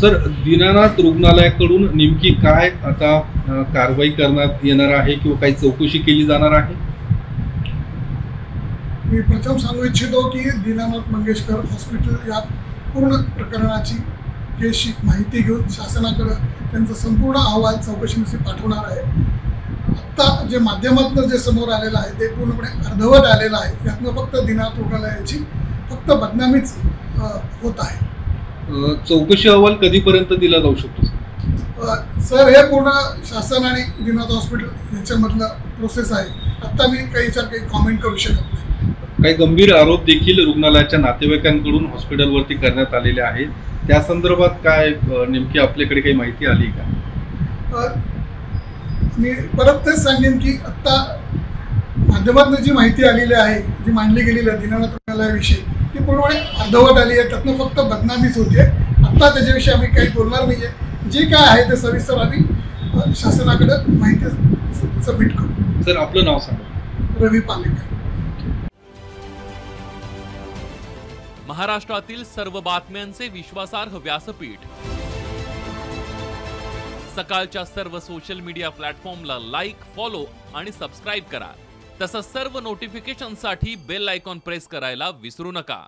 Sir, Dinanath रुग्णालयाकडून नेमकी काय आता कारवाई करण्यात येणार आहे किंवा काही चौकशी केली जाणार आहे? मी प्रथम सांगू इच्छितो की दीनानाथ मंगेशकर हॉस्पिटल या पूर्ण प्रकरणाची केसची माहिती घेऊन शासनाकडे त्यांचा संपूर्ण अहवाल चौकशीमध्ये पाठवणार आहे. आत्ता जे माध्यमातून जे समोर आलेलं आहे ते पूर्णपणे अर्धवट आलेलं आहे. यातनं फक्त दीनानाथ रुग्णालयाची फक्त बदनामीच होत आहे. चौकशी अहवाल कधीपर्यंत दिला जाऊ शकतो? सर, हे पूर्ण शासन आणि दीनानाथ हॉस्पिटल याच्यामधलं प्रोसेस आहे. आत्ता मी याच्यावर काही कॉमेंट करू शकत नाही. काही गंभीर आरोप देखील रुग्णालयाच्या नातेवाईकांकडून हॉस्पिटलवरती करण्यात आलेले आहेत. त्या संदर्भात काय नेमकी आपल्याकडे काही माहिती आली का? मी परत तेच सांगेन की आत्ता माध्यमातून जी माहिती आलेली आहे, जी मांडली गेलेली आहे दीनानाथ रुग्णालयाविषयी, ती पूर्णपणे अर्धवट आली आहे. त्यातनं फक्त बदनामीच होते. आत्ता त्याच्याविषयी आम्ही काही बोलणार नाही आहे. जे काय आहे ते सविस्तर आम्ही शासनाकडे माहिती सबमिट करू. सर, आपलं नाव सांगा. रवी पालेकर. महाराष्ट्रातील सर्व बातम्यांचे विश्वासार्ह व्यासपीठ. सकाळच्या सर्व सोशल मीडिया प्लॅटफॉर्मला लाईक, फॉलो आणि सबस्क्राईब करा. तसंच सर्व नोटिफिकेशनसाठी बेल आयकॉन प्रेस करायला विसरू नका.